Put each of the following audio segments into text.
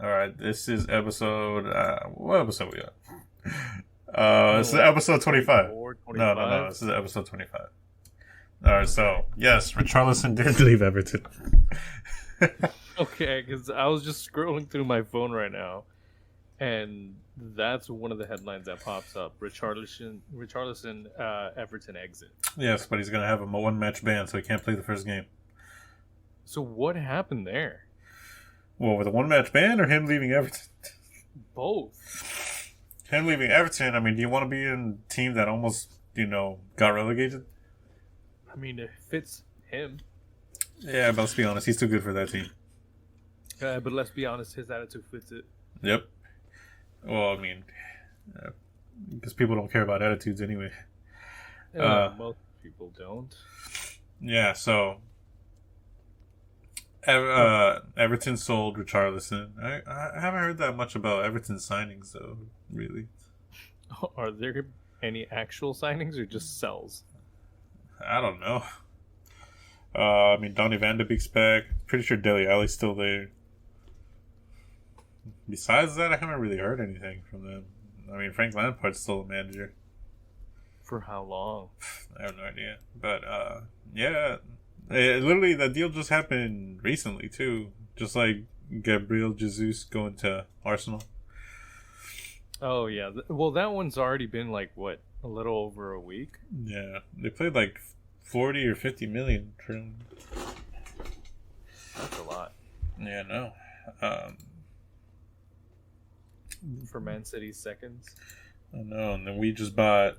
All right, this is episode. What episode we No, this is like episode 25. 24, No. 25. This is episode 25. All right, so yes, Richarlison did leave Everton. Okay, because I was just scrolling through my phone right now, and that's one of the headlines that pops up. Richarlison, Everton exit. Yes, but he's gonna have a one-match ban, so he can't play the first game. So what happened there? Well, with a one-match ban or him leaving Everton? Both. Him leaving Everton. I mean, do you want to be in a team that almost, got relegated? I mean, it fits him. Yeah, but let's be honest, he's too good for that team. But let's be honest, his attitude fits it. Yep. Well, I mean, because people don't care about attitudes anyway. Most people don't. Yeah, so Everton sold Richarlison. I haven't heard that much about Everton's signings, though, really. Are there any actual signings or just sells? I don't know. I mean, Donny Van de Beek's back. Pretty sure Dele Alli's still there. Besides that, I haven't really heard anything from them. I mean, Frank Lampard's still a manager. For how long? I have no idea. But, yeah. Literally, that deal just happened recently, too. Just like Gabriel Jesus going to Arsenal. Oh, yeah. Well, that one's already been, a little over a week? Yeah. They played, 40 or 50 million for him. That's a lot. Yeah, no. For Man City's seconds? I know. And then we just bought,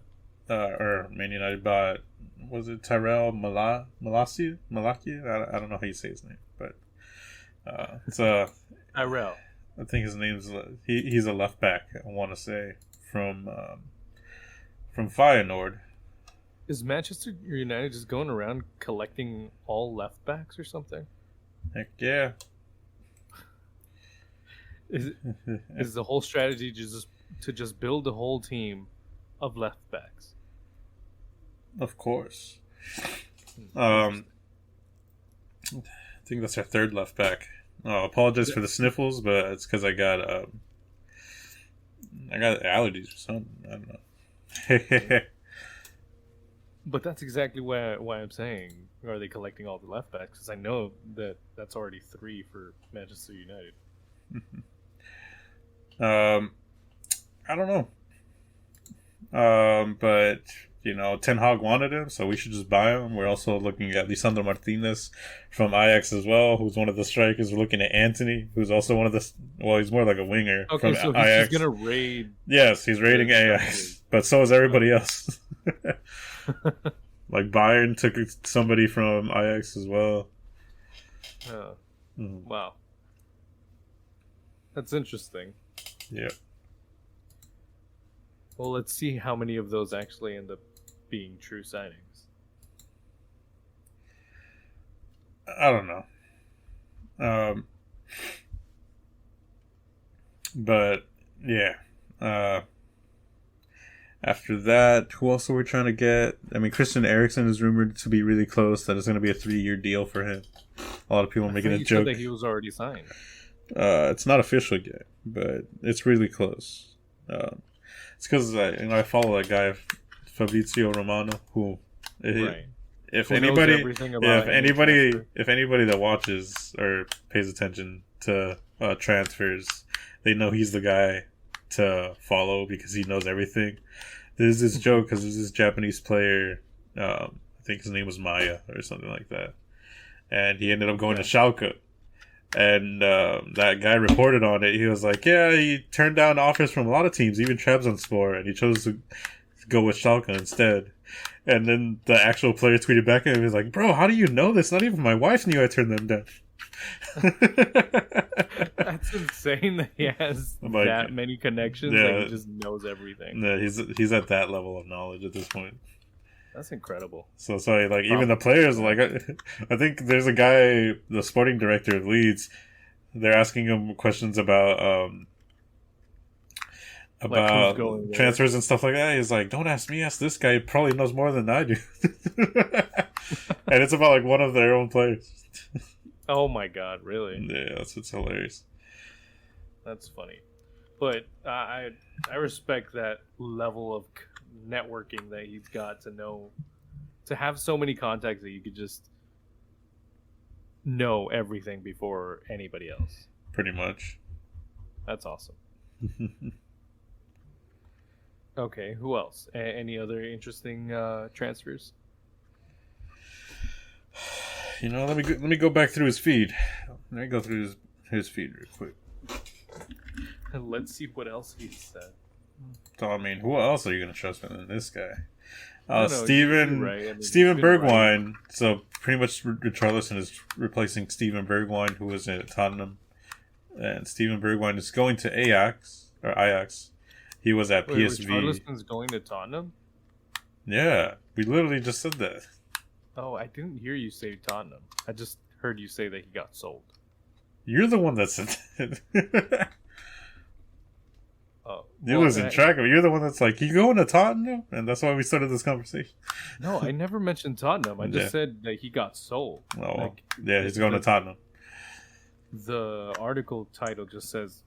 or Man United bought, was it Tyrell Malacia? I don't know how you say his name, but it's Tyrell. I think his name's he's a left back. I want to say from Feyenoord. Is Manchester United just going around collecting all left backs or something? Heck yeah. Is the whole strategy to just build a whole team of left backs? Of course. I think that's our third left back. Oh, apologize for the sniffles, but it's because I got allergies or something. I don't know. But that's exactly why I'm saying, are they collecting all the left backs? Because I know that's already 3 for Manchester United. I don't know. But Ten Hag wanted him, so we should just buy him. We're also looking at Lisandro Martinez from Ajax as well, who's one of the strikers. We're looking at Anthony, who's also one of the. Well, he's more like a winger. Okay, from so Ajax. he's gonna raid. Yes, he's raiding Ajax, but so is everybody else. Like Bayern took somebody from Ajax as well. Wow, that's interesting. Yeah. Well, let's see how many of those actually end up being true signings. I don't know. But yeah. After that, who else are we trying to get? I mean, Christian Eriksen is rumored to be really close. That it's going to be a 3-year deal for him. A lot of people are making a joke. Said that he was already signed. It's not official yet, but it's really close. It's because I follow that guy Fabrizio Romano, who, if anybody that watches or pays attention to transfers, they know he's the guy to follow because he knows everything. There's this joke because there's this Japanese player, I think his name was Maya or something like that, and he ended up going to Schalke. And that guy reported on it. He was like, yeah, he turned down offers from a lot of teams, even Trabzonspor, and he chose to go with Schalke instead. And then the actual player tweeted back at him, he was like, bro, how do you know this? Not even my wife knew I turned them down. That's insane that he has that many connections. Yeah, he just knows everything. Yeah, he's at that level of knowledge at this point. That's incredible. So even the players, I think there's a guy, the sporting director of Leeds, they're asking him questions about transfers and stuff like that. He's like, don't ask me, ask this guy. He probably knows more than I do. And it's about one of their own players. Oh my god, really? Yeah, it's hilarious. That's funny. But I respect that level of networking that he's got to know, to have so many contacts that you could just know everything before anybody else. Pretty much. That's awesome. Okay, who else? Any other interesting transfers? Let me go back through his feed. Let me go through his feed real quick. Let's see what else he said. So, I mean, who else are you going to trust than this guy? No, Steven right. Steven Bergwijn. Right. So pretty much Richarlison is replacing Steven Bergwijn, who was at Tottenham, and Steven Bergwijn is going to Ajax. He was at PSV. Richarlison's going to Tottenham? Yeah, we literally just said that. Oh, I didn't hear you say Tottenham. I just heard you say that he got sold. You're the one that said that. You losing track of it. You're the one that's like, you going to Tottenham? And that's why we started this conversation. No, I never mentioned Tottenham. I just said that he got sold. Oh, yeah, he's going to Tottenham. The article title just says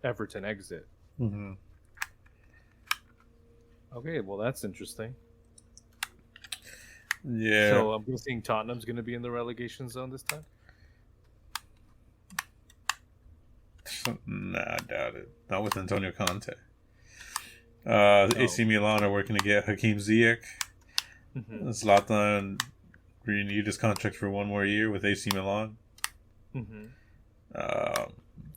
Everton exit. Mm-hmm. Okay, well, that's interesting. Yeah. So I'm guessing Tottenham's going to be in the relegation zone this time? Nah, I doubt it. Not with Antonio Conte. AC Milan are working to get Hakim Ziyech. Mm-hmm. Zlatan renewed his contract for one more year with AC Milan. Mm-hmm.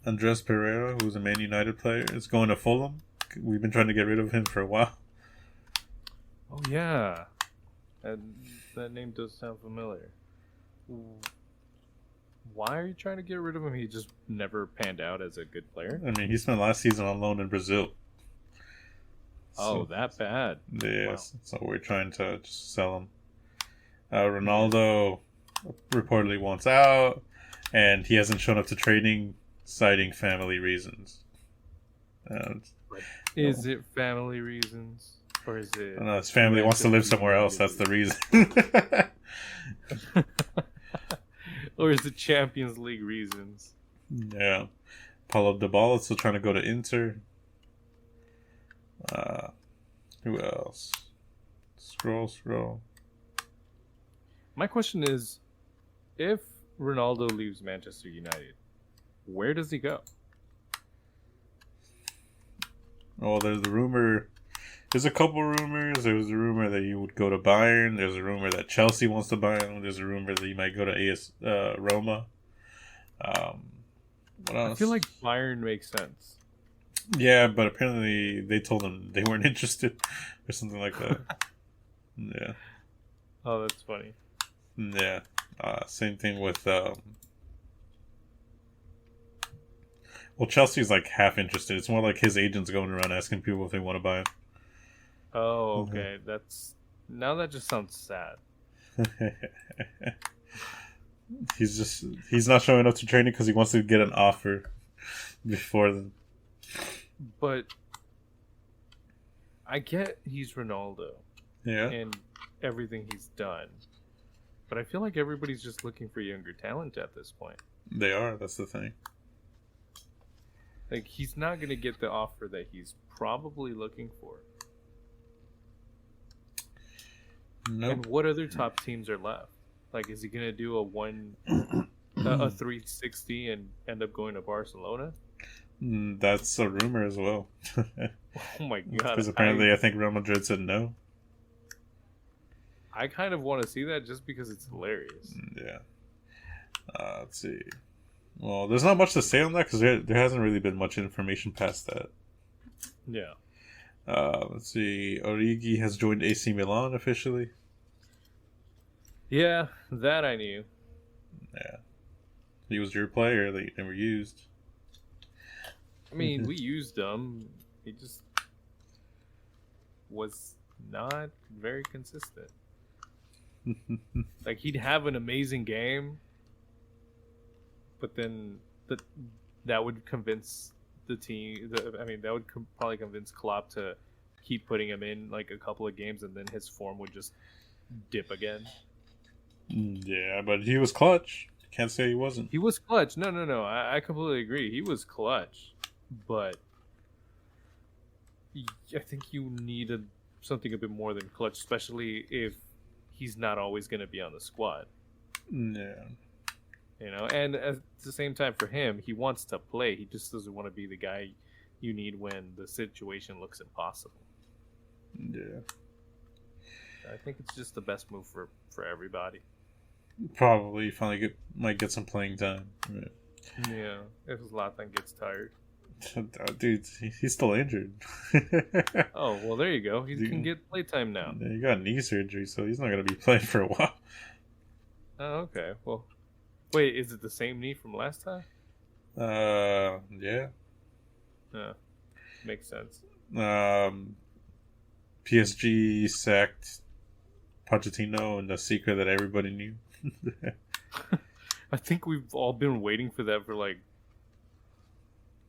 Andres Pereira, who's a Man United player, is going to Fulham. We've been trying to get rid of him for a while. Oh, yeah. That name does sound familiar. Why are you trying to get rid of him? He just never panned out as a good player. I mean, he spent last season on loan in Brazil. Oh, that bad. Yes. Wow. So we're trying to just sell him. Ronaldo reportedly wants out, and he hasn't shown up to training, citing family reasons. Is it family reasons? Or is it... No, his family wants to live somewhere else. That's the reason. Or is it Champions League reasons? Yeah. Paulo Dybala is still trying to go to Inter. Who else? Scroll. My question is, if Ronaldo leaves Manchester United, where does he go? Oh, there's the rumor. There's a couple rumors. There was a rumor that he would go to Bayern. There's a rumor that Chelsea wants to buy him. There's a rumor that he might go to Roma. What else? I feel like Bayern makes sense. Yeah, but apparently they told him they weren't interested or something like that. Yeah. Oh, that's funny. Yeah. Same thing with... Well, Chelsea's like half interested. It's more like his agent's going around asking people if they want to buy him. Oh, okay. Mm-hmm. Now that just sounds sad. He's not showing up to training because he wants to get an offer before then. But I get he's Ronaldo. Yeah. And everything he's done. But I feel like everybody's just looking for younger talent at this point. They are. That's the thing. Like, he's not going to get the offer that he's probably looking for. Nope. And what other top teams are left? Like, is he going to do a 360 and end up going to Barcelona? That's a rumor as well. Oh my god! Because apparently I think Real Madrid said no. I kind of want to see that just because it's hilarious. Yeah. Let's see. Well, there's not much to say on that because there hasn't really been much information past that. Yeah. Let's see. Origi has joined AC Milan officially. Yeah, that I knew. Yeah. He was your player that you never used. I mean, we used him. He just was not very consistent. Like, he'd have an amazing game, but then that would convince the team. That would probably convince Klopp to keep putting him in like a couple of games, and then his form would just dip again. Yeah, but he was clutch. Can't say he wasn't. He was clutch. No. I completely agree. He was clutch. but I think you need something a bit more than clutch, especially if he's not always going to be on the squad. Yeah. And at the same time, for him, he wants to play. He just doesn't want to be the guy you need when the situation looks impossible. Yeah. I think it's just the best move for everybody. Probably finally might get some playing time. Right. Yeah, if Zlatan gets tired. Dude, he's still injured. Oh, well, there you go. He can get playtime now. He got knee surgery, so he's not going to be playing for a while. Oh, okay. Well, wait, is it the same knee from last time? Yeah. Yeah, makes sense. PSG sacked Pochettino, and the secret that everybody knew. I think we've all been waiting for that for like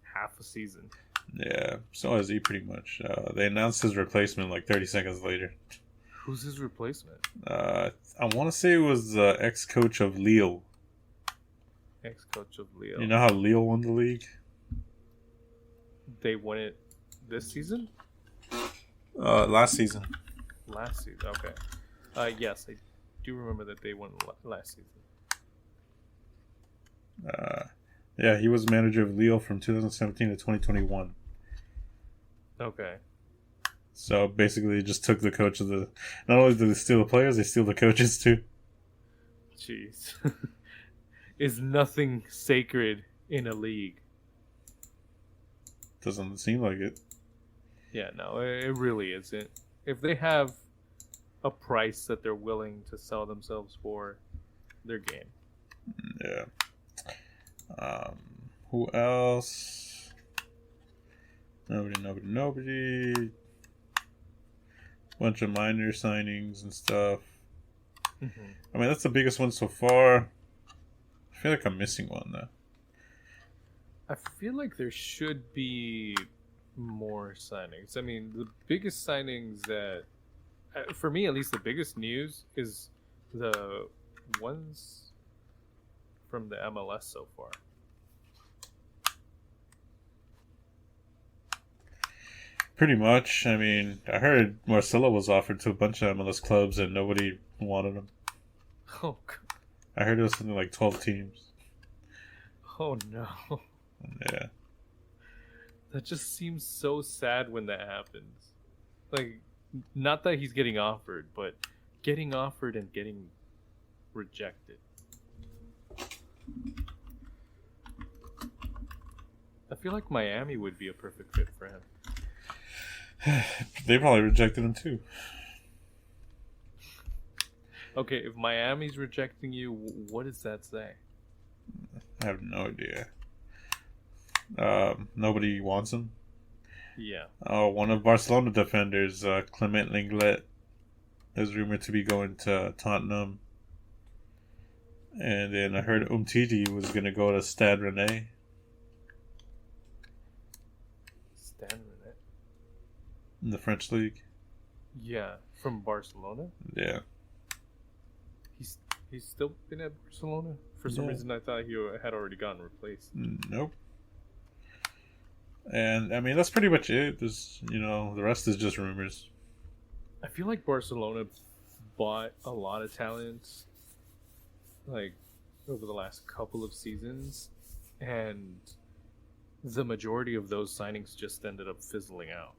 half a season. Yeah, so has he pretty much. They announced his replacement like 30 seconds later. Who's his replacement? I want to say it was the ex-coach of Lille. Ex-coach of Lille. You know how Lille won the league? They won it this season? Last season. Last season, okay. Yes, I do remember that they won last season. Yeah, he was manager of Lille from 2017 to 2021. Okay. So basically, they just took the coach of the. Not only did they steal the players, they steal the coaches too. Jeez. Is nothing sacred in a league? Doesn't seem like it. Yeah, no, it really isn't. If they have a price that they're willing to sell themselves for, they're game. Yeah. Who else? Nobody. Bunch of minor signings and stuff. Mm-hmm. I mean, that's the biggest one so far. I feel like I'm missing one, though. I feel like there should be more signings. I mean, the biggest signings that, for me at least, the biggest news is the ones from the MLS so far. Pretty much. I mean, I heard Marcelo was offered to a bunch of MLS clubs and nobody wanted him. Oh, God. I heard it was something like 12 teams. Oh, no. Yeah. That just seems so sad when that happens. Like, not that he's getting offered, but getting offered and getting rejected. I feel like Miami would be a perfect fit for him. They probably rejected him too. Okay, if Miami's rejecting you, what does that say? I have no idea. Nobody wants him. Yeah. One of Barcelona defenders, Clement Lenglet, is rumored to be going to Tottenham. And then I heard Umtiti was going to go to Stade Rennais. Stade Rennais? In the French league. Yeah, from Barcelona? Yeah. He's still been at Barcelona? For some reason I thought he had already gotten replaced. Nope. And, I mean, that's pretty much it. There's, the rest is just rumors. I feel like Barcelona bought a lot of talent, like, over the last couple of seasons, and the majority of those signings just ended up fizzling out.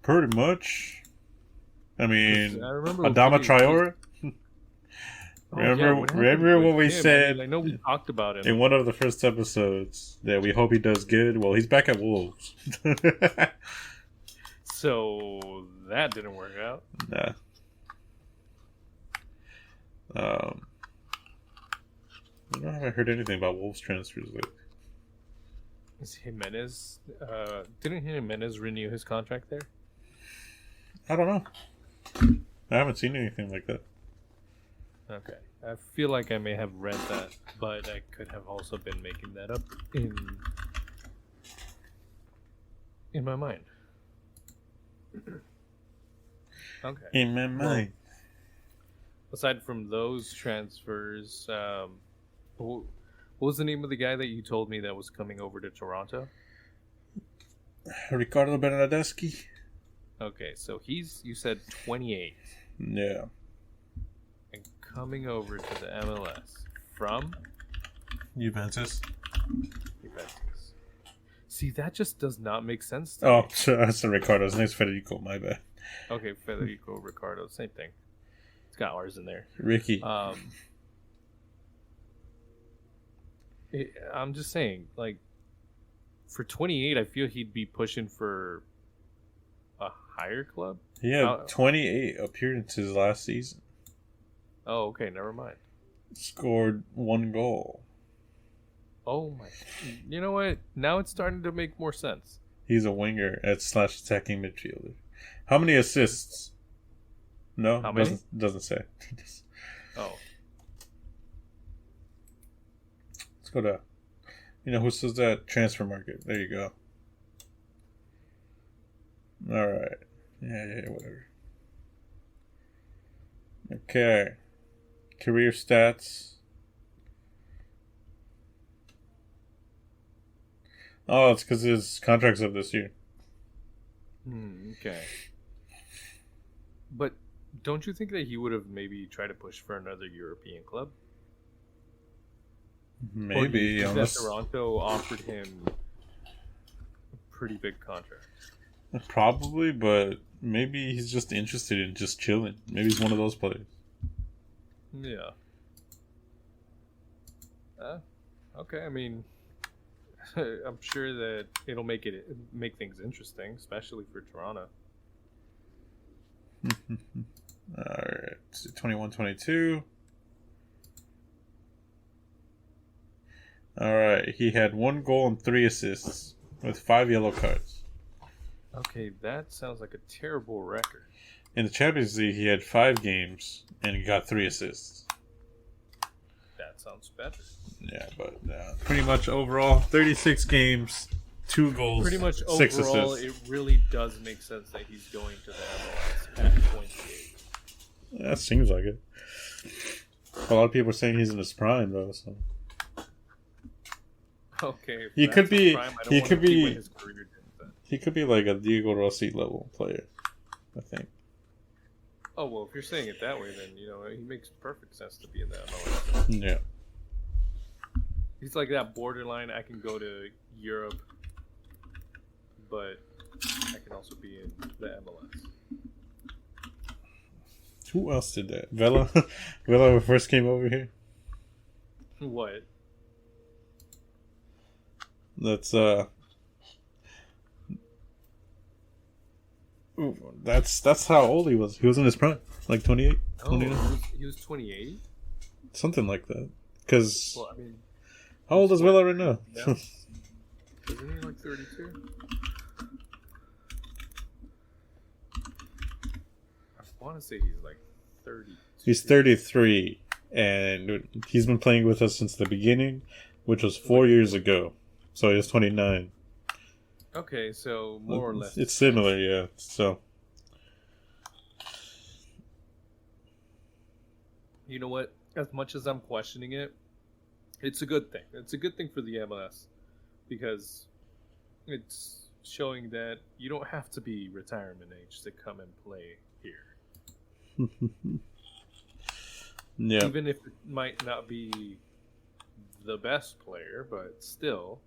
Pretty much. I mean, Adama Traore? Remember what we said? I know we talked about him in one of the first episodes that we hope he does good. Well, he's back at Wolves. So that didn't work out. Nah. I haven't heard anything about Wolves transfers lately. Is Jimenez? Didn't Jimenez renew his contract there? I don't know. I haven't seen anything like that. Okay. I feel like I may have read that, but I could have also been making that up in my mind. Okay. In my mind. Aside from those transfers, What was the name of the guy that you told me that was coming over to Toronto? Ricardo Bernardeschi. Okay, so you said 28 Yeah. and coming over to the MLS from Juventus. Juventus. See, that just does not make sense to Oh, me. that's Ricardo's name's Federico. My bad. Okay, Federico Ricardo, same thing. It's got R's in there. Ricky. I'm just saying, like, for 28, I feel he'd be pushing for a higher club. He had 28 appearances last season. Oh, okay, never mind. Scored 1 goal. Oh my! You know what? Now it's starting to make more sense. He's a winger / attacking midfielder. How many assists? No, How many? Doesn't say. Oh, Let's go to. Who says that? Transfer market. There you go. All right. Yeah, whatever. Okay. Career stats. Oh, it's because his contract's up this year. okay. But don't you think that he would have maybe tried to push for another European club? Or do you Maybe. think that Toronto offered him a pretty big contract? Probably, but maybe he's just interested in just chilling. Maybe he's one of those players. Yeah. Okay, I mean, I'm sure that it'll make things interesting, especially for Toronto. Alright, 21-22. Alright, he had 1 goal and 3 assists with 5 yellow cards. Okay, that sounds like a terrible record. In the Champions League, he had 5 games and he got 3 assists. That sounds better. Yeah, but pretty much overall, 36 games, 2 goals, Pretty much 6 overall, assists. it really does make sense that he's going to the MLS at 28. That seems like it. A lot of people are saying he's in his prime, though. So Okay, he could be. Prime, He could be. his career did, but... He could be like a Diego Rossi level player, I think. Oh well, if you're saying it that way, then he makes perfect sense to be in the MLS. Yeah. He's like that borderline. I can go to Europe, but I can also be in the MLS. Who else did that? Vela. Vela first came over here. What? That's That's how old he was. He was in his prime, like 28, 29. He was 28. Something like that. Because Well, I mean, how old is Vela right now? yeah. Isn't he like 32? I want to say he's like 30. He's 33, and he's been playing with us since the beginning, which was 4 years ago. So he's 29. Okay, so more or less. It's similar, yeah. So You know what? As much as I'm questioning it, it's a good thing. It's a good thing for the MLS because it's showing that you don't have to be retirement age to come and play here. yeah, Even if it might not be the best player, but still,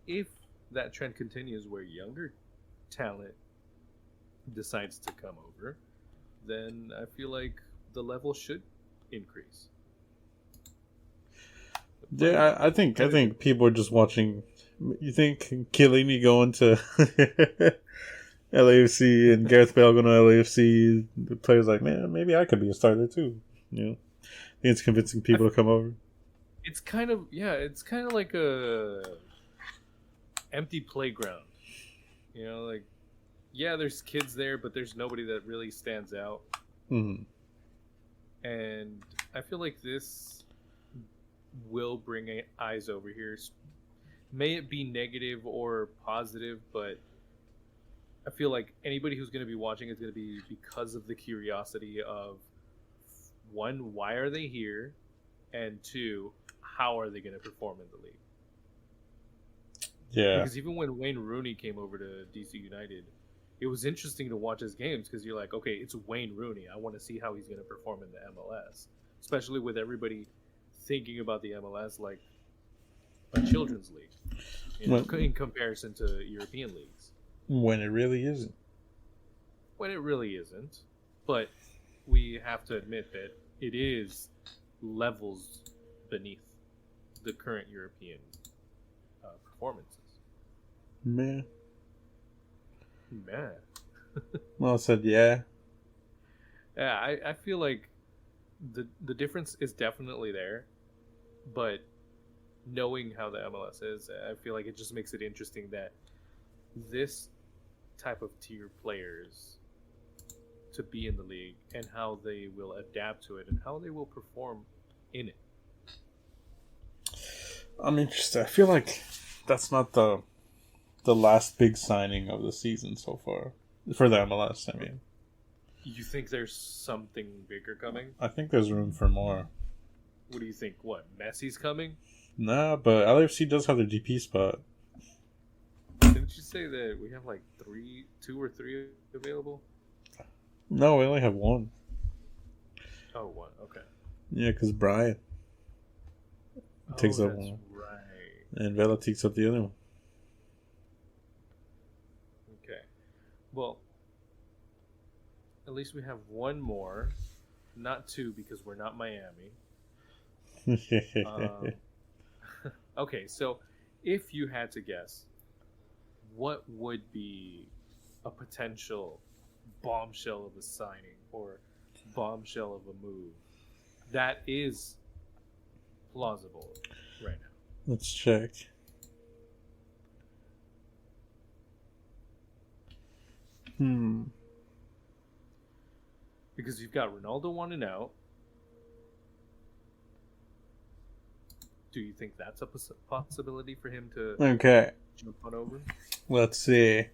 if that trend continues where younger talent decides to come over, then I feel like the level should increase. yeah. I think people are just watching. You think Chiellini going to LAFC and Gareth Bale going to LAFC? The players like, man, maybe I could be a starter too. I think it's convincing people to come over. It's kind of like a empty playground. There's kids there, but there's nobody that really stands out. Mm-hmm. And I feel like this will bring eyes over here. May it be negative or positive, but I feel like anybody who's going to be watching is going to be because of the curiosity of one, why are they here? And two, how are they going to perform in the league? Yeah. Because even when Wayne Rooney came over to DC United, it was interesting to watch his games because you're like, okay, it's Wayne Rooney. I want to see how he's going to perform in the MLS, especially with everybody thinking about the MLS like a children's league, in comparison to European leagues. When it really isn't. When it really isn't. But we have to admit that it is levels beneath the current European performances. Man. Well, I said yeah. Yeah, I feel like the difference is definitely there, but knowing how the MLS is, I feel like it just makes it interesting that this type of tier players to be in the league and how they will adapt to it and how they will perform in it. I'm interested. I feel like that's not the last big signing of the season so far for the MLS. I mean, you think there's something bigger coming? I think there's room for more. What do you think? What, Messi's coming? Nah, but LAFC does have their DP spot. Didn't you say that we have like two or three available? No, we only have one. Oh, one. Okay. Yeah, because Brian takes up one. Right. And Vela takes up the other one. Okay. Well, at least we have one more. Not two, because we're not Miami. Okay, so if you had to guess, what would be a potential bombshell of a signing or bombshell of a move that is plausible right now? Let's check. Because you've got Ronaldo wanting out. Do you think that's a possibility for him to jump on over? Let's see.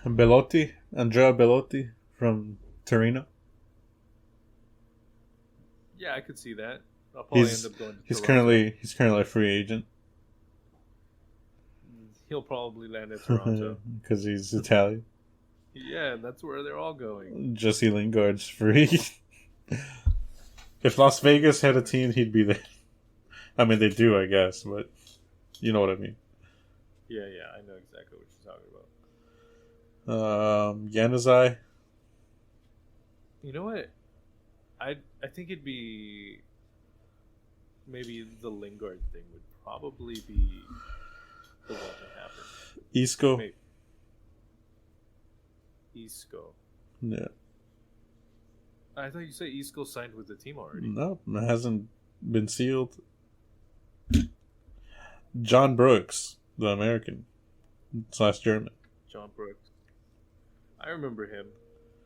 Andrea Bellotti from Torino. Yeah, I could see that. I'll probably end up going to Toronto. He's currently a free agent. He'll probably land at Toronto because he's Italian. Yeah, that's where they're all going. Jesse Lingard's free. If Las Vegas had a team, he'd be there. I mean, they do, I guess, but you know what I mean. Yeah, I know exactly what you're talking about. Yanazai. You know what? I think it'd be maybe the Lingard thing would probably be the one to happen. Isco. Maybe. Isco. Yeah. I thought you said Isco signed with the team already. No, it hasn't been sealed. John Brooks, the American / German. John Brooks. I remember him.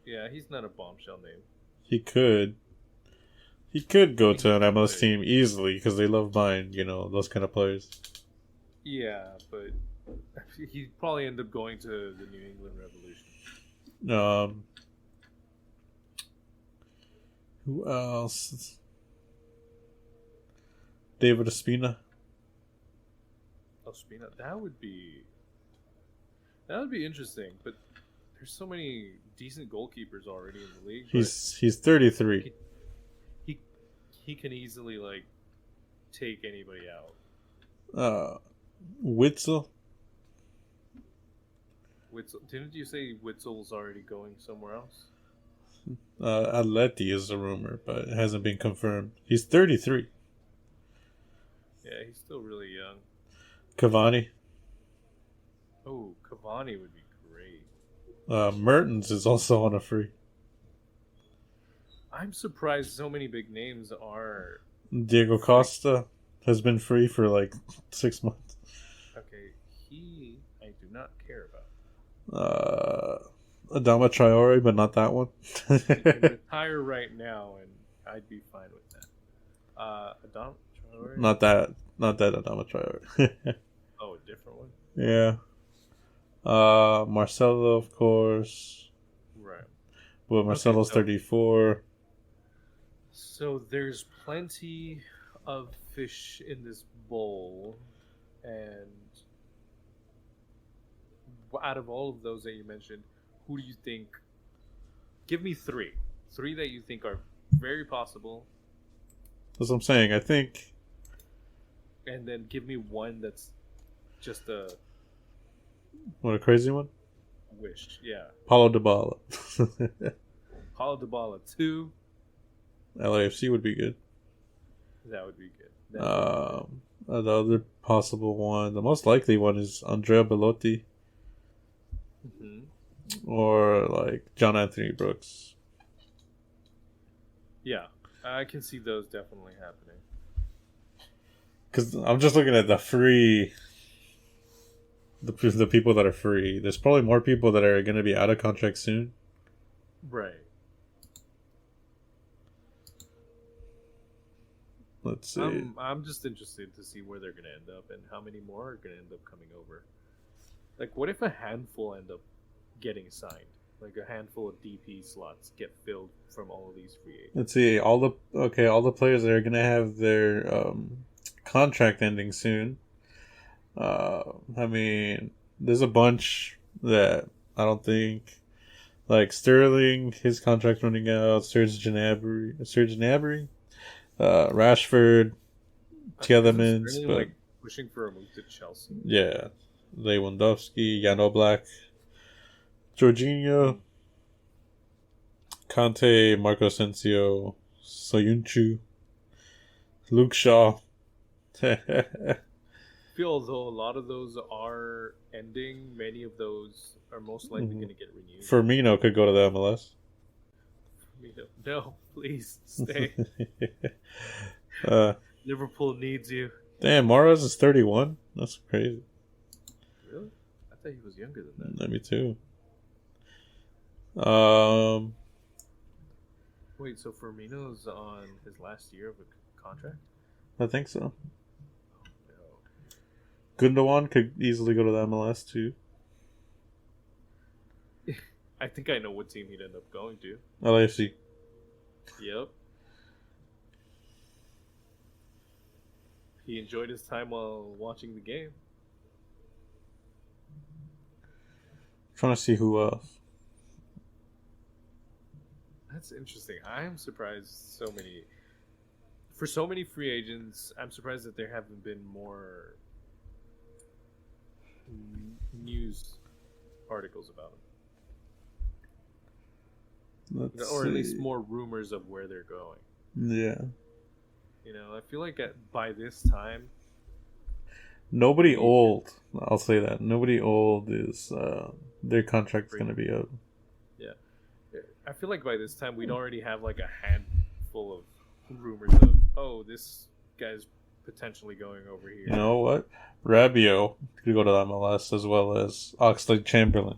Yeah, he's not a bombshell name. He could go to an MLS team easily because they love buying, those kind of players. Yeah, but he'd probably end up going to the New England Revolution. Who else? David Ospina. Ospina. That would be interesting, but there's so many decent goalkeepers already in the league. He's 33. He can easily take anybody out. Witzel. Didn't you say Witzel's already going somewhere else? Atleti is a rumor, but it hasn't been confirmed. He's 33. Yeah, he's still really young. Cavani. Oh, Cavani would be great. Mertens is also on a free. I'm surprised so many big names are... Diego Costa has been free for 6 months. Okay, I do not care about. Adama Traore, but not that one. You can retire right now, and I'd be fine with that. Adama Traore? Not that Adama Traore. Oh, a different one? Yeah. Marcelo, of course. Right. Well, Okay, Marcelo's so 34. there's plenty of fish in this bowl, and out of all of those that you mentioned, who do you think? Give me three that you think are very possible, That's what I'm saying. I think. and then give me one that's just a What a crazy one. wish. Yeah, Paulo Dybala. Paulo Dybala 2. LAFC would be good. That would be good. That The other possible one, the most likely one is Andrea Bellotti would be good. or like John Anthony Brooks. Yeah, I can see those definitely happening. Because I'm just looking at the people that are free. There's probably more people that are going to be out of contract soon. Right. Let's see. I'm just interested to see where they're gonna end up and how many more are gonna end up coming over. Like, what if a handful end up getting signed? Like a handful of DP slots get filled from all of these free agents. Let's see. All the players that are going to have their contract ending soon. I mean, there's a bunch that I don't think, like Sterling, his contract running out. Serge Gnabry, Rashford, Tielemans, Sterling, but like pushing for a move to Chelsea. yeah, Lewandowski, Jan Oblak, Jorginho, Conte, Marco Asensio, Soyuncu, Luke Shaw. I feel although a lot of those are ending, many of those are most likely going to get renewed. Firmino could go to the MLS. No, please stay. uh, Liverpool needs you. Damn, Mahrez is 31. That's crazy. Really? I thought he was younger than that. Me too. Wait, so Firmino's on his last year of a contract? I think so. Oh, Gundogan could easily go to the MLS too. no. I think I know what team he'd end up going to. LAFC. Yep. He enjoyed his time while watching the game. Trying to see who else. That's interesting. I am surprised for so many free agents. I'm surprised that there haven't been more news articles about them, or at least more rumors of where they're going. Yeah. You know, I feel like by this time, nobody old. I'll say that nobody old is their contract's going to be up. Yeah, I feel like by this time we'd already have like a handful of rumors of this guy's potentially going over here. You know what? Rabiot could go to the MLS as well as Oxlade-Chamberlain.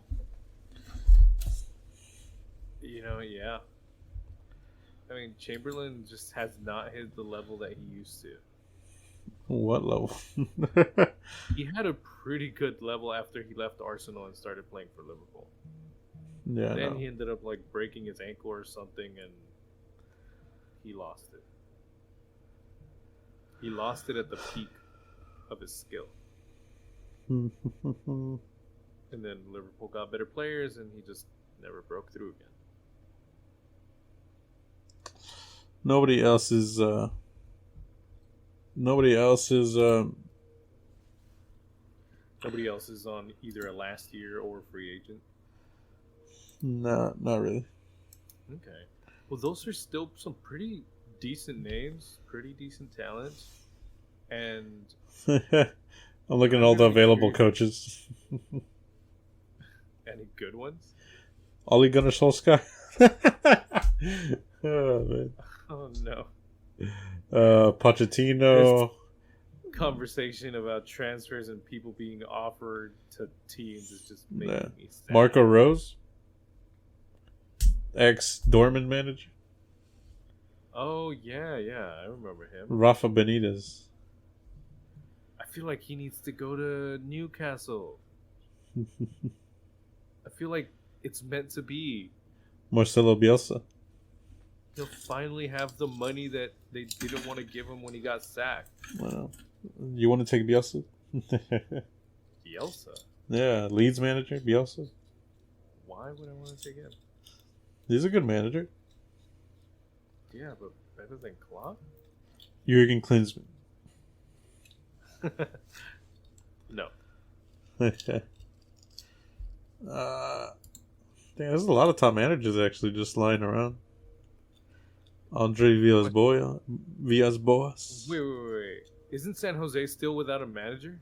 You know, yeah. I mean, Chamberlain just has not hit the level that he used to. What level? He had a pretty good level after he left Arsenal and started playing for Liverpool. Yeah. Then he ended up like breaking his ankle or something, and he lost it. He lost it at the peak of his skill. And then Liverpool got better players, and he just never broke through again. Nobody else is on either a last year or free agent. No, not really. Okay. Well, those are still some pretty decent names, pretty decent talent, and I'm looking at all the available coaches. any good ones? Ole Gunnar Solskjaer. Oh man. Oh no. Pochettino. Conversation about transfers and people being offered to teams is just making me sad. Marco Rose, ex-Dortmund manager. Oh yeah, I remember him. Rafa Benitez. I feel like he needs to go to Newcastle. I feel like it's meant to be. Marcelo Bielsa. He'll finally have the money that they didn't want to give him when he got sacked. Well, you want to take Bielsa? Bielsa? Yeah, Leeds manager, Bielsa. Why would I want to take him? He's a good manager. Yeah, but better than Klopp? Jurgen Klinsmann. No. There's a lot of top managers actually just lying around. Andre Villas-Boas. Wait. Isn't San Jose still without a manager?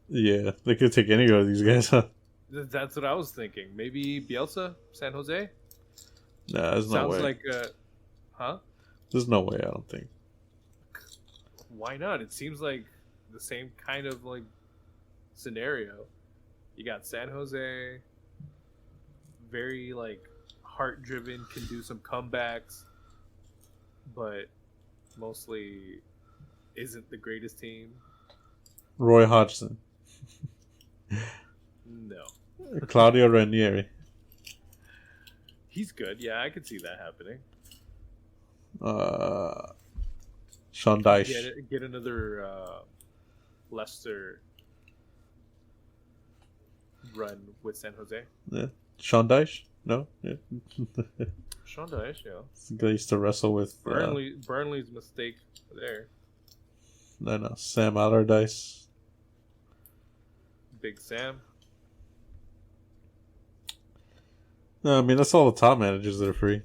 Yeah, they could take any of these guys, huh? That's what I was thinking. Maybe Bielsa, San Jose? Nah, there's no way. Sounds like, huh? There's no way, I don't think. Why not? It seems like the same kind of, like, scenario. You got San Jose, very, like, heart-driven, can do some comebacks, but mostly isn't the greatest team. Roy Hodgson. No. Claudio Ranieri. He's good. Yeah, I could see that happening. Sean Dyche. Get another Leicester run with San Jose. Yeah. Sean Dyche? No? Yeah. Sean Dyche, yeah. The guy used to wrestle with... Burnley's mistake there. I know. Sam Allardyce. Big Sam. No, I mean, that's all the top managers that are free.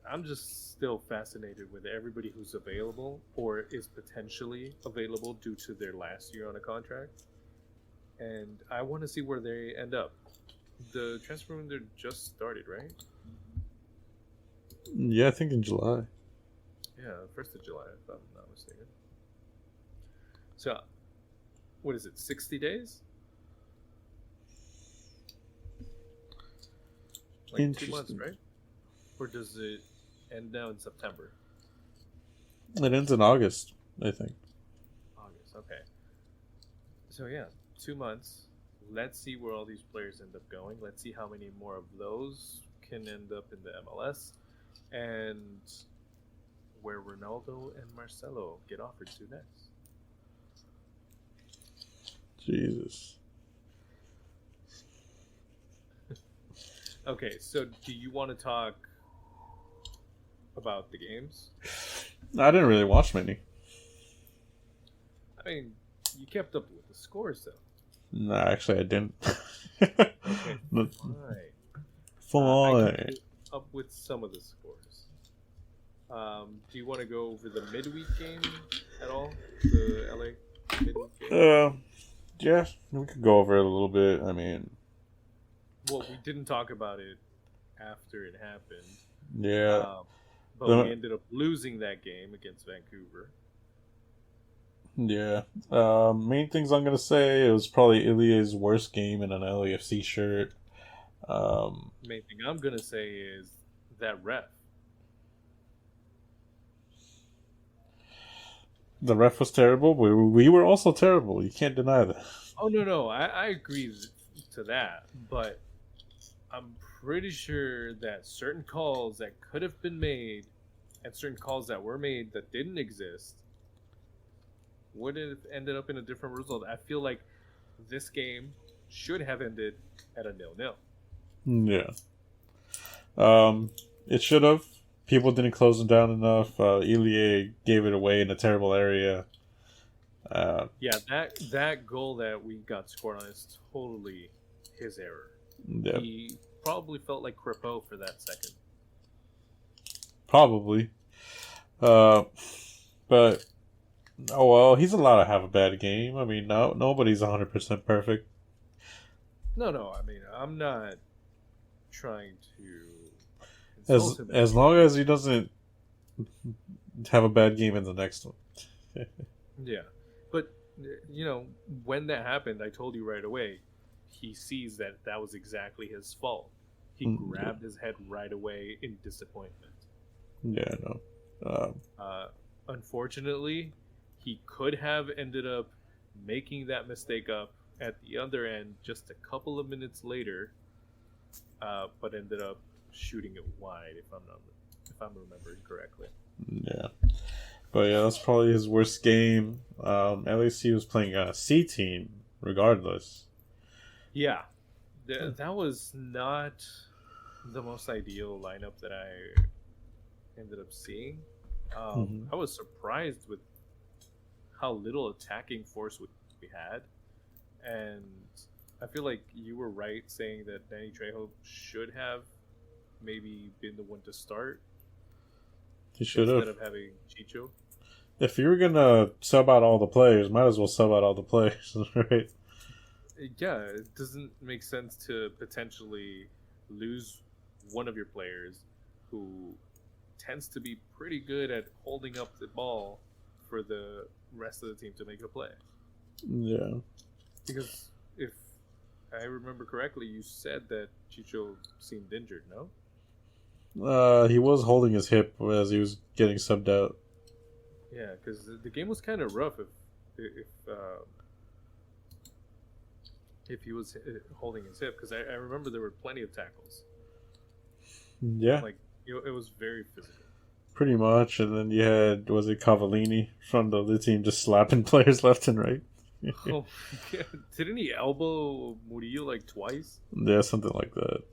I'm just still fascinated with everybody who's available or is potentially available due to their last year on a contract. And I want to see where they end up. The transfer window just started, right? Yeah, I think in July. Yeah, 1st of July, if I'm not mistaken. So, what is it, 60 days? Like 2 months, right? Or does it end now in September? It ends in August, I think. August, okay. So yeah, 2 months. Let's see where all these players end up going. Let's see how many more of those can end up in the MLS. And where Ronaldo and Marcelo get offered to next. Jesus. Okay, so do you want to talk about the games? I didn't really watch many. I mean, you kept up with the scores, though. Nah, actually, I didn't. Okay, fine. Fine. I can keep up with some of the scores. Do you want to go over the midweek game at all? The LA midweek game? Yeah, we could go over it a little bit. I mean... Well, we didn't talk about it after it happened. Yeah. But we ended up losing that game against Vancouver. Yeah. Main things I'm going to say, it was probably Ilya's worst game in an LAFC shirt. Main thing I'm going to say is that ref. The ref was terrible, but we were also terrible. You can't deny that. Oh, no. I agree to that. But I'm pretty sure that certain calls that could have been made and certain calls that were made that didn't exist would have ended up in a different result. I feel like this game should have ended at a 0-0. Yeah. It should have. People didn't close them down enough. Ilya gave it away in a terrible area. Yeah, that goal that we got scored on is totally his error. Yeah. He probably felt like Crepeau for that second. Probably. But, oh well, he's allowed to have a bad game. I mean, nobody's 100% perfect. No, I mean, I'm not trying to insult him. As long as he doesn't have a bad game in the next one. Yeah. But, when that happened, I told you right away, he sees that was exactly his fault. He grabbed his head right away in disappointment. Yeah, no. Unfortunately, he could have ended up making that mistake up at the other end just a couple of minutes later, but ended up shooting it wide. If I'm remembering correctly. Yeah. But yeah, that's probably his worst game. LAC was playing a C team, regardless. Yeah, that was not the most ideal lineup that I ended up seeing. I was surprised with how little attacking force we had, and I feel like you were right saying that Danny Trejo should have maybe been the one to start He should have. instead of having Chicho. If you were gonna sub out all the players, might as well sub out all the players, right? Yeah, it doesn't make sense to potentially lose one of your players who tends to be pretty good at holding up the ball for the rest of the team to make a play. Yeah. Because if I remember correctly, you said that Chicho seemed injured, no? He was holding his hip as he was getting subbed out. Yeah, because the game was kind of rough if he was holding his hip. Because I remember there were plenty of tackles. Yeah. Like, it was very physical. Pretty much. And then you had, was it Cavallini from the other team just slapping players left and right? Oh, yeah. Didn't he elbow Murillo like twice? Yeah, something like that.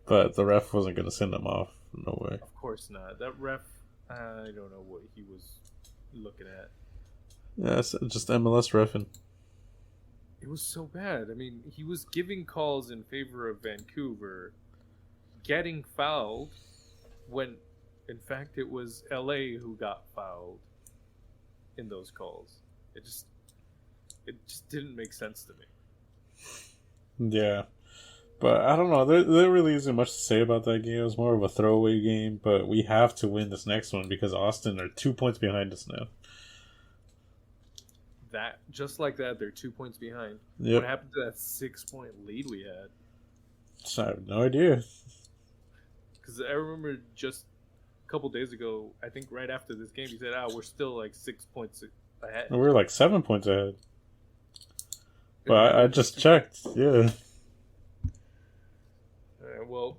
But the ref wasn't going to send him off. No way. Of course not. That ref, I don't know what he was looking at. Yeah, it's just MLS reffing. It was so bad. I mean, he was giving calls in favor of Vancouver, getting fouled when, in fact, it was LA who got fouled in those calls. It just didn't make sense to me. Yeah. But I don't know. There really isn't much to say about that game. It was more of a throwaway game, but we have to win this next one because Austin are 2 points behind us now. That just like that, they're 2 points behind. Yep. What happened to that 6-point lead we had? So I have no idea. Because I remember just a couple days ago, I think right after this game, he said, we're still like 6 points ahead. We were like 7 points ahead. But I just checked. Yeah. Well,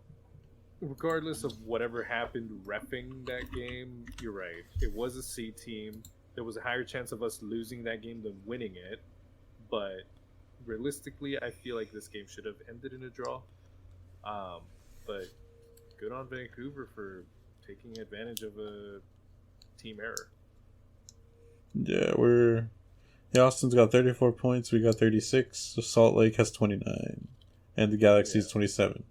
regardless of whatever happened reffing that game, you're right. It was a C team. There was a higher chance of us losing that game than winning it. But realistically, I feel like this game should have ended in a draw. But good on Vancouver for taking advantage of a team error. Yeah, Austin's got 34 points. We got 36. So Salt Lake has 29. And the Galaxy's 27.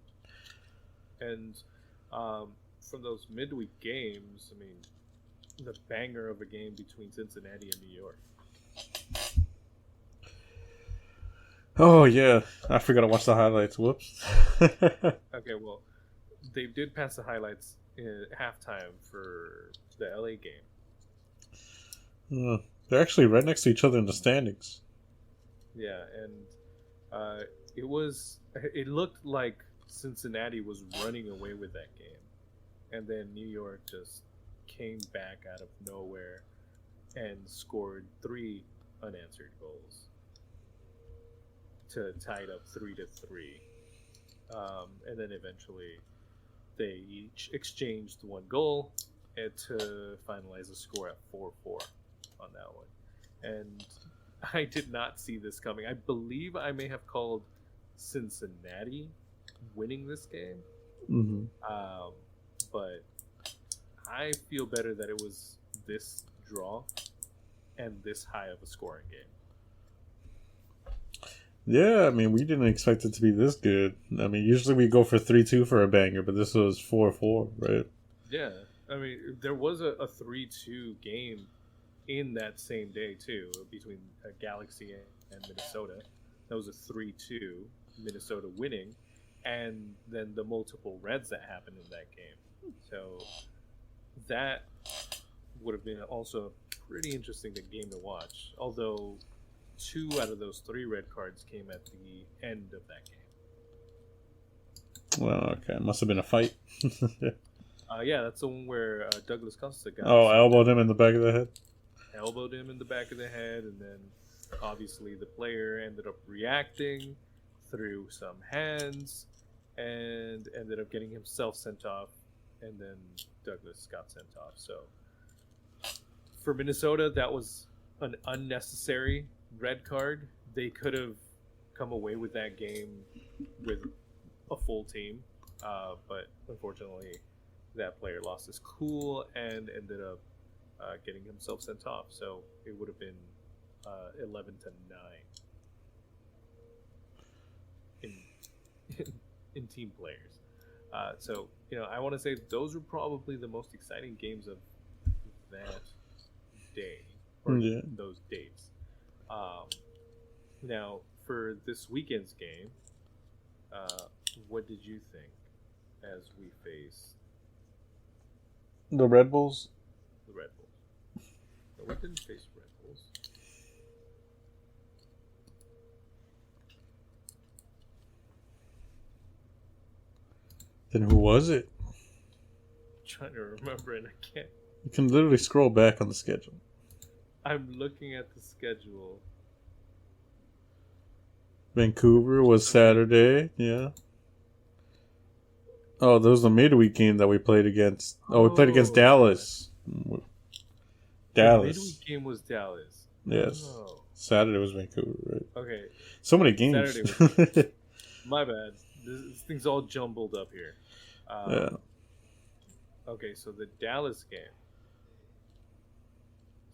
And from those midweek games, I mean, the banger of a game between Cincinnati and New York. Oh, yeah. I forgot to watch the highlights. Whoops. Okay, well, they did pass the highlights in halftime for the LA game. They're actually right next to each other in the standings. Yeah, and it looked like Cincinnati was running away with that game. And then New York just came back out of nowhere and scored 3 unanswered goals to tie it up 3-3. And then eventually they each exchanged 1 goal and to finalize the score at 4-4 on that one. And I did not see this coming. I believe I may have called Cincinnati winning this game. Mm-hmm. But I feel better that it was this draw and this high of a scoring game. Yeah, I mean, we didn't expect it to be this good. I mean, usually we go for 3-2 for a banger, but this was 4-4, right? Yeah, I mean, there was a 3-2 game in that same day, too, between Galaxy and Minnesota. That was a 3-2, Minnesota winning, and then the multiple reds that happened in that game. So that would have been also a pretty interesting game to watch, although 2 out of those 3 red cards came at the end of that game. Well, okay. It must have been a fight. Yeah, that's the one where Douglas Costa got elbowed him in the back of the head? Elbowed him in the back of the head, and then obviously the player ended up reacting, threw some hands, and ended up getting himself sent off, and then Douglas got sent off. So for Minnesota, that was an unnecessary red card. They could have come away with that game with a full team, but unfortunately, that player lost his cool and ended up getting himself sent off. So it would have been 11-9 in team players. So I want to say those were probably the most exciting games of that day or those days. Now for this weekend's game, what did you think as we face the Red Bulls? The Red Bulls. No, we didn't face Red Bulls. Then who was it? I'm trying to remember, and I can't. You can literally scroll back on the schedule. I'm looking at the schedule. Vancouver was Saturday, yeah. Oh, there was the midweek game that we played against. Oh, we played against Dallas. Dallas. The midweek game was Dallas. Yes. Oh. Saturday was Vancouver, right? Okay. So many games. Saturday was my bad. This thing's all jumbled up here. Yeah. Okay, so the Dallas game.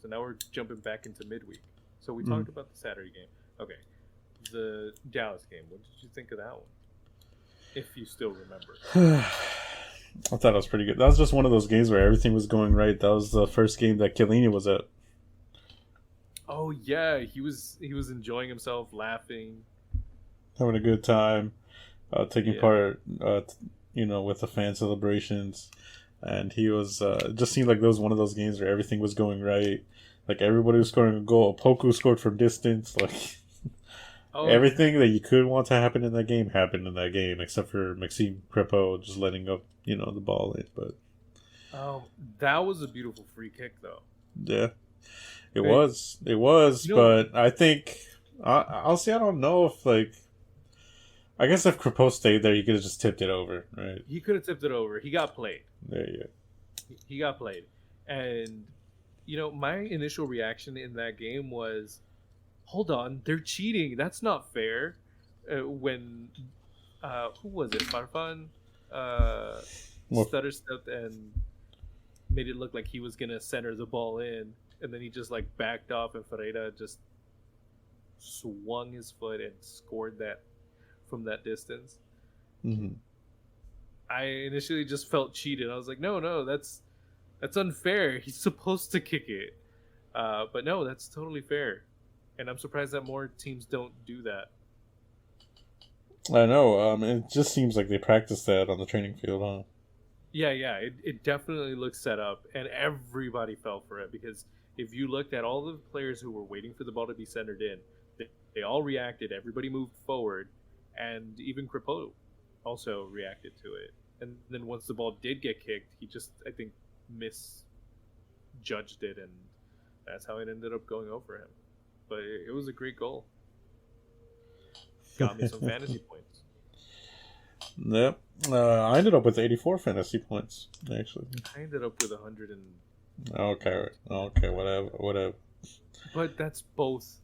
So now we're jumping back into midweek. So we talked about the Saturday game. Okay. The Dallas game. What did you think of that one? If you still remember. I thought it was pretty good. That was just one of those games where everything was going right. That was the first game that Chiellini was at. Oh yeah, he was enjoying himself, laughing, having a good time, taking part, with the fan celebrations, and he was. It just seemed like that was one of those games where everything was going right. Like everybody was scoring a goal. Poku scored from distance. Like everything that you could want to happen in that game happened in that game, except for Maxime Crepeau just letting up, the ball in. But that was a beautiful free kick, though. Yeah. It was, but I think, honestly, I don't know if, I guess if Crepeau stayed there, he could have just tipped it over, right? He could have tipped it over. He got played. There you go. He got played. And, my initial reaction in that game was, hold on, they're cheating. That's not fair. When, who was it? Farfan stutter-stepped and made it look like he was going to center the ball in. And then he just backed off, and Ferreira just swung his foot and scored that from that distance. Mm-hmm. I initially just felt cheated. I was like, no, that's unfair. He's supposed to kick it. But no, that's totally fair. And I'm surprised that more teams don't do that. I know. It just seems like they practice that on the training field, huh? Yeah. It definitely looks set up, and everybody fell for it because if you looked at all the players who were waiting for the ball to be centered in, they all reacted. Everybody moved forward, and even Crepeau also reacted to it. And then once the ball did get kicked, he just, I think, misjudged it, and that's how it ended up going over him. But it was a great goal. Got me some fantasy points. Yep. I ended up with 84 fantasy points, actually. I ended up with 100 and... Okay, whatever. But that's both.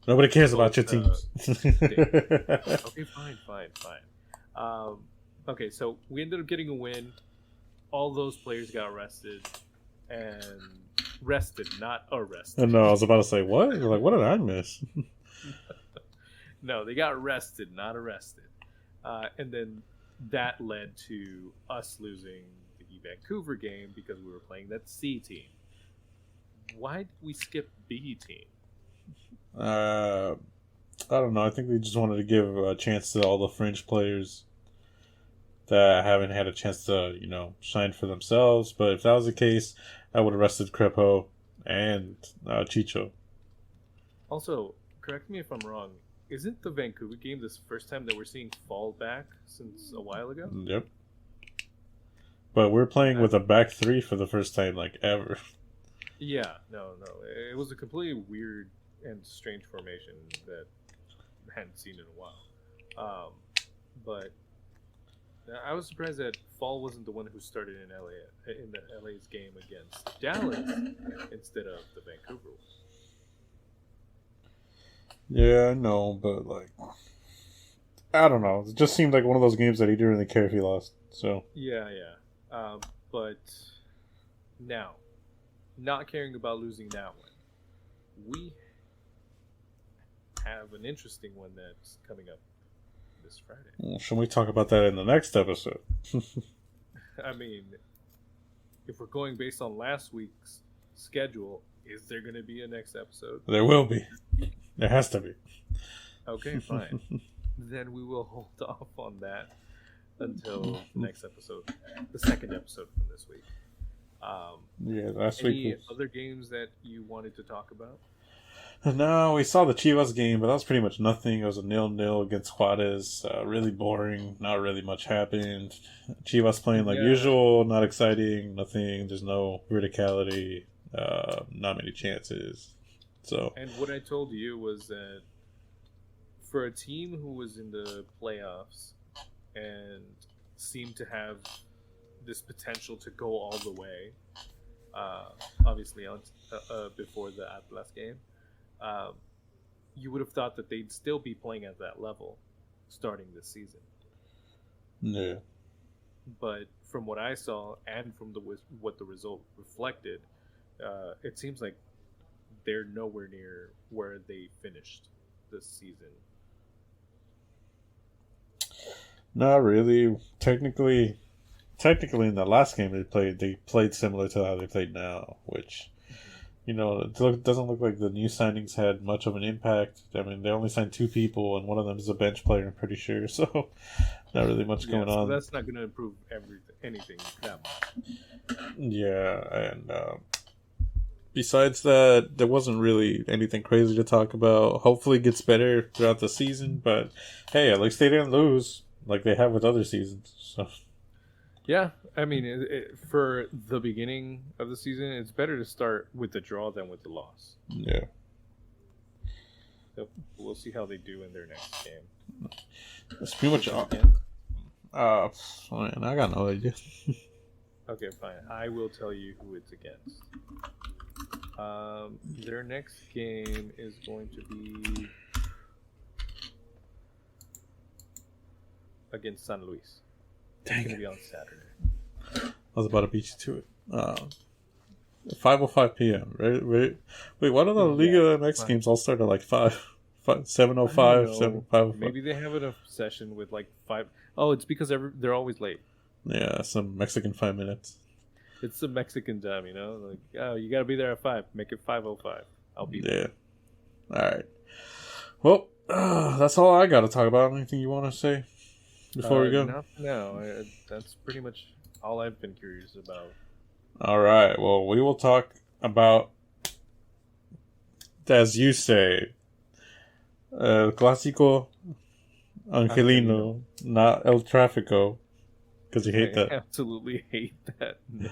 Nobody cares about your teams. Okay, fine. Okay, so we ended up getting a win. All those players got arrested. And rested, not arrested. No, I was about to say, what? What did I miss? No, they got arrested, not arrested. And then that led to us losing the Vancouver game because we were playing that C team. Why did we skip B team? I don't know. I think they just wanted to give a chance to all the French players that haven't had a chance to, shine for themselves. But if that was the case, I would have rested Crepeau and Chicho. Also, correct me if I'm wrong. Isn't the Vancouver game this first time that we're seeing fall back since a while ago? Yep. But we're playing with a back three for the first time, ever. Yeah, no. It was a completely weird and strange formation that I hadn't seen in a while. But I was surprised that Fall wasn't the one who started in the LA's game against Dallas instead of the Vancouver one. Yeah, I know, but I don't know. It just seemed like one of those games that he didn't really care if he lost. So Yeah. But now, not caring about losing that one, we have an interesting one that's coming up this Friday. well, should we talk about that in the next episode? I mean, if we're going based on last week's schedule, is there going to be a next episode? There will be. There has to be. Okay, fine. Then we will hold off on that until next episode, the second episode from this week. Last week. Any other games that you wanted to talk about? No, we saw the Chivas game, but that was pretty much nothing. It was a 0-0 against Juarez. Really boring. Not really much happened. Chivas playing like usual. Not exciting. Nothing. There's no verticality. Not many chances. So. And what I told you was that for a team who was in the playoffs and seemed to have this potential to go all the way, obviously before the Atlas game, you would have thought that they'd still be playing at that level starting this season. Yeah. But from what I saw and from what the result reflected, it seems like they're nowhere near where they finished this season. Not really. Technically in the last game they played similar to how they played now, which, it doesn't look like the new signings had much of an impact. I mean, they only signed 2 people, and one of them is a bench player, I'm pretty sure. So, not really much going on. That's not going to improve anything that much. Yeah, and besides that, there wasn't really anything crazy to talk about. Hopefully it gets better throughout the season, but hey, at least they didn't lose like they have with other seasons. So. Yeah, I mean, for the beginning of the season, it's better to start with the draw than with the loss. Yeah. So we'll see how they do in their next game. That's pretty much all. Man, I got no idea. Okay, fine. I will tell you who it's against. Their next game is going to be against San Luis. It's going to be on Saturday. I was about to beat you to it. 5:05 p.m. Right? Wait, why do the Liga MX games all start at like 7:05, 7:05? Maybe they have a session with like 5. Oh, it's because they're always late. Yeah, some Mexican 5 minutes. It's the Mexican time, Like, oh, you got to be there at 5. Make it 5:05. I'll be there. Yeah. All right. Well, that's all I got to talk about. Anything you want to say before we go? No. That's pretty much all I've been curious about. All right. Well, we will talk about, as you say, Clásico Angelino, not El Tráfico. Because you hate that. I absolutely hate that name.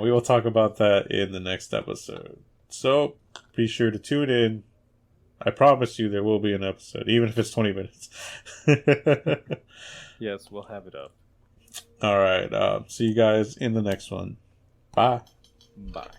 We will talk about that in the next episode. So, be sure to tune in. I promise you there will be an episode, even if it's 20 minutes. Yes, we'll have it up. All right. See you guys in the next one. Bye. Bye.